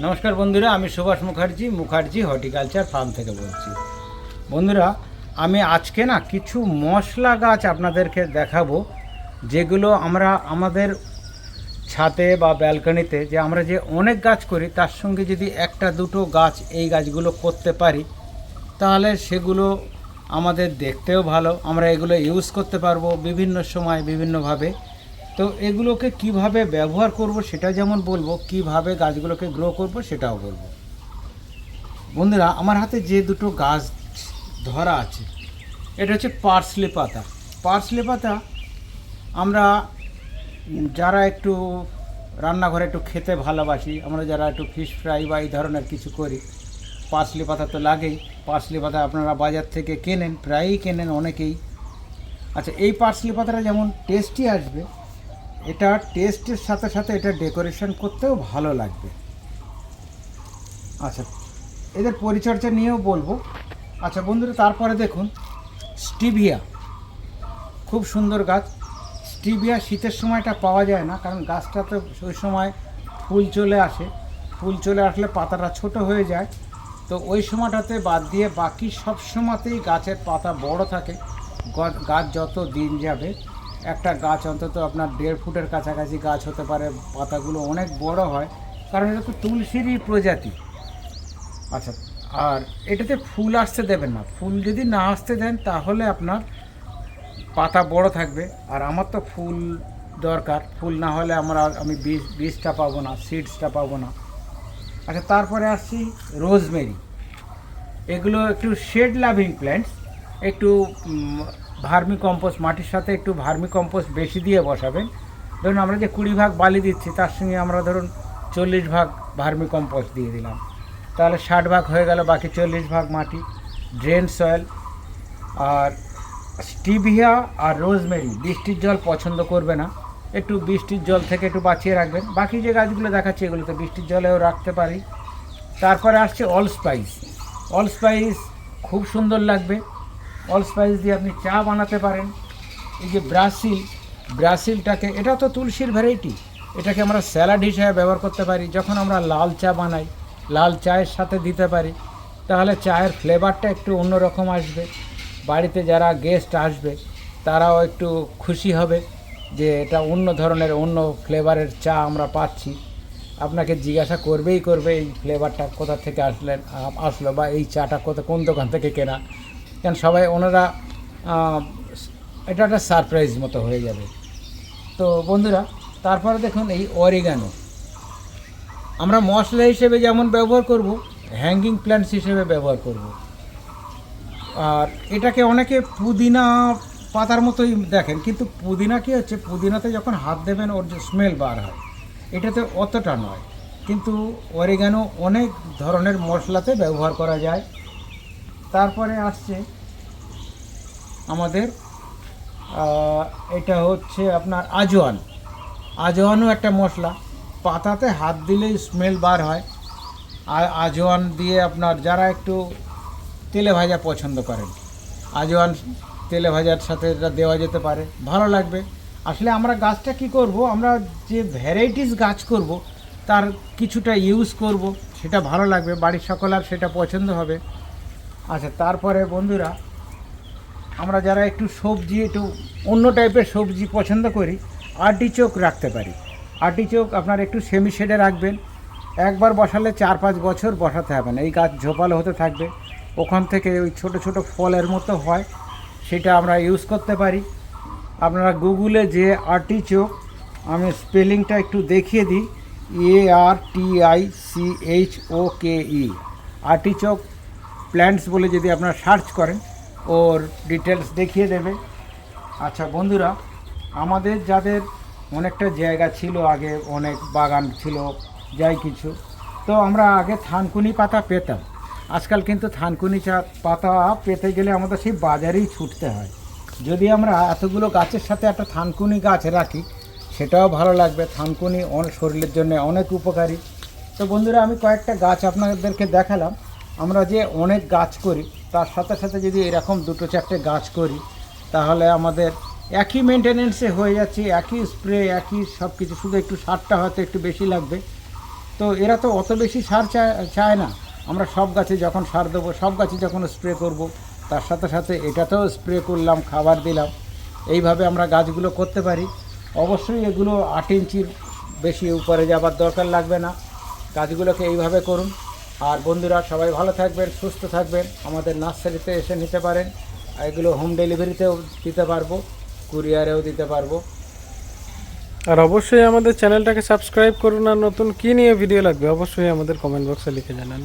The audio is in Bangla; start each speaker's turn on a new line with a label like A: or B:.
A: নমস্কার বন্ধুরা, আমি সুভাষ মুখার্জি হর্টিকালচার ফার্ম থেকে বলছি। বন্ধুরা, আমি আজকে কিছু মশলা গাছ আপনাদেরকে দেখাবো, যেগুলো আমরা আমাদের ছাদে বা ব্যালকনিতে আমরা যে অনেক গাছ করি, তার সঙ্গে যদি একটা দুটো গাছ এই গাছগুলো করতে পারি, তাহলে সেগুলো আমাদের দেখতেও ভালো, আমরা এগুলো ইউজ করতে পারবো বিভিন্ন সময় বিভিন্নভাবে। তো এগুলোকে কিভাবে ব্যবহার করব সেটা যেমন বলবো, কিভাবে গাছগুলোকে গ্রো করব সেটাও বলবো। বন্ধুরা, আমার হাতে যে দুটো গাছ ধরা আছে, এটা হচ্ছে পার্সলে পাতা। পার্সলে পাতা আমরা যারা একটু রান্নাঘরে একটু খেতে ভালোবাসি, আমরা যারা একটু ফিশ ফ্রাই বা এই ধরনের কিছু করি, পার্সলে পাতা তো লাগেই। পার্সলে পাতা আপনারা বাজার থেকে কেনেন, প্রায়ই কেনেন অনেকেই। আচ্ছা, এই পার্সলে পাতাটা যেমন টেস্টি আসবে, এটা টেস্টের সাথে সাথে এটা ডেকোরেশন করতেও ভালো লাগবে। আচ্ছা, এদের পরিচর্যা নিয়েও বলবো। আচ্ছা বন্ধুরা, তারপরে দেখুন স্টিভিয়া, খুব সুন্দর গাছ। স্টিভিয়া শীতের সময়টা পাওয়া যায় না, কারণ গাছটা তো ওই সময় ফুল চলে আসে, ফুল চলে আসলে পাতাটা ছোট হয়ে যায়। তো ওই সময়টাতে বাদ দিয়ে বাকি সব সময়তেই গাছের পাতা বড় থাকে। গাছ যত দিন যাবে, একটা গাছ অন্তত আপনার 1.5 ফুটের কাছাকাছি গাছ হতে পারে, পাতাগুলো অনেক বড় হয়, কারণ এটা তো তুলসীরই প্রজাতি। আচ্ছা, আর এটাতে ফুল আসতে দেবেন না। ফুল যদি না আসতে দেন তাহলে আপনার পাতা বড় থাকবে, আর আমার তো ফুল দরকার। ফুল না হলে আমি বীজটা পাবো না, সিডসটা পাবো না। আচ্ছা, তারপরে আসছি রোজমেরি। এগুলো একটু শেড লাভিং প্ল্যান্টস। একটু ভার্মি কম্পোস্ট, মাটির সাথে একটু ভার্মি কম্পোস্ট বেশি দিয়ে বসাবেন। ধরুন আমরা যে 20 ভাগ বালি দিচ্ছি, তার সঙ্গে আমরা ধরুন 40 ভাগ ভার্মি কম্পোস্ট দিয়ে দিলাম, তাহলে 60 ভাগ হয়ে গেল, বাকি 40 ভাগ মাটি, ড্রেন সয়েল। আর স্টিভিয়া আর রোজমেরি বৃষ্টির জল পছন্দ করবে না, একটু বৃষ্টির জল থেকে একটু বাঁচিয়ে রাখবেন। বাকি যে গাছগুলো দেখাচ্ছি এগুলো তো বৃষ্টির জলেও রাখতে পারি। তারপরে আসছে অলস্পাইস। অলস্পাইস খুব সুন্দর লাগবে। অলস্পাইস দিয়ে আপনি চা বানাতে পারেন। এই যে ব্রাসিলটাকে, এটা তো তুলসীর ভ্যারাইটি, এটাকে আমরা স্যালাড হিসেবে ব্যবহার করতে পারি। যখন আমরা লাল চা বানাই, লাল চায়ের সাথে দিতে পারি, তাহলে চায়ের ফ্লেভারটা একটু অন্যরকম আসবে। বাড়িতে যারা গেস্ট আসবে তারাও একটু খুশি হবে যে এটা অন্য ধরনের, অন্য ফ্লেভারের চা আমরা পাচ্ছি। আপনাকে জিজ্ঞাসা করবে এই ফ্লেভারটা কোথা থেকে আসলো, বা এই চাটা কোন দোকান থেকে কেনা। কারণ সবাই ওনারা এটা একটা সারপ্রাইজ মতো হয়ে যাবে। তো বন্ধুরা, তারপরে দেখুন এই অরিগানো, আমরা মশলা হিসেবে যেমন ব্যবহার করব, হ্যাঙ্গিং প্ল্যান্টস হিসেবে ব্যবহার করব। আর এটাকে অনেকে পুদিনা পাতার মতোই দেখেন, কিন্তু পুদিনা কী হচ্ছে, পুদিনাতে যখন হাত দেবেন ওর যে স্মেল বার হয়, এটাতে অতটা নয়। কিন্তু অরিগানো অনেক ধরনের মশলাতে ব্যবহার করা যায়। তারপরে আসছে আমাদের এটা হচ্ছে আপনার আজওয়ান। আজওয়ানও একটা মশলা, পাতাতে হাত দিলেই স্মেল বার হয়। আর আজওয়ান দিয়ে আপনার যারা একটু তেলে ভাজা পছন্দ করেন, আজওয়ান তেলে ভাজার সাথে এটা দেওয়া যেতে পারে, ভালো লাগবে। আসলে আমরা গাছটা কি করব, আমরা যে ভ্যারাইটিস গাছ করব তার কিছুটা ইউজ করব, সেটা ভালো লাগবে, বাড়ির সকলের সেটা পছন্দ হবে। আচ্ছা, তারপরে বন্ধুরা, আমরা যারা একটু সবজি, একটু অন্য টাইপের সবজি পছন্দ করি, আর্টিচোক রাখতে পারি। আর্টিচোক আপনার একটু সেমি শেডে রাখবেন, একবার বসালে 4-5 বছর বসাতে হবে না, এই গাছ ঝোপালো হতে থাকবে। ওখান থেকে ওই ছোট ছোট ফলের মতো হয়, সেটা আমরা ইউজ করতে পারি। আপনারা গুগলে যে আর্টিচোক, আমি স্পেলিংটা একটু দেখিয়ে দিই, ARTICHOKE, আর্টিচোক প্ল্যান্টস বলে যদি আপনারা সার্চ করেন, ওর ডিটেলস দেখিয়ে দেবে। আচ্ছা বন্ধুরা, আমাদের যাদের অনেকটা জায়গা ছিল, আগে অনেক বাগান ছিল, যাই কিছু, তো আমরা আগে থানকুনি পাতা পেতাম। আজকাল কিন্তু থানকুনি পাতা পেতে গেলে আমাদের সেই বাজারেই ছুটতে হয়। যদি আমরা এতগুলো গাছের সাথে একটা থানকুনি গাছ রাখি, সেটাও ভালো লাগবে। থানকুনি শরীরের জন্য অনেক উপকারী। তো বন্ধুরা, আমি কয়েকটা গাছ আপনাদেরকে দেখালাম। আমরা যে অনেক গাছ করি, তার সাথে সাথে যদি এরকম 2-4টে গাছ করি, তাহলে আমাদের একই মেনটেনেন্সে হয়ে যাচ্ছে, একই স্প্রে, একই সব কিছু, শুধু একটু সারটা হয়তো একটু বেশি লাগবে। তো এরা তো অত বেশি সার চায় না। আমরা সব গাছে যখন সার দেবো, সব গাছে যখন স্প্রে করব, তার সাথে সাথে এটাতেও স্প্রে করলাম, খাবার দিলাম। এইভাবে আমরা গাছগুলো করতে পারি। অবশ্যই এগুলো 8 ইঞ্চির বেশি উপরে যাবার দরকার লাগবে না। গাছগুলোকে এইভাবে করুন। আর বন্ধুরা সবাই ভালো থাকবেন, সুস্থ থাকবেন। আমাদের নার্সারিতে এসে নিতে পারেন। এগুলো হোম ডেলিভারিতেও দিতে পারবো, কুরিয়ারেও দিতে পারবো।
B: আর অবশ্যই আমাদের চ্যানেলটাকে সাবস্ক্রাইব করুন। আর নতুন কী নিয়ে ভিডিও লাগবে অবশ্যই আমাদের কমেন্ট বক্সে লিখে জানান।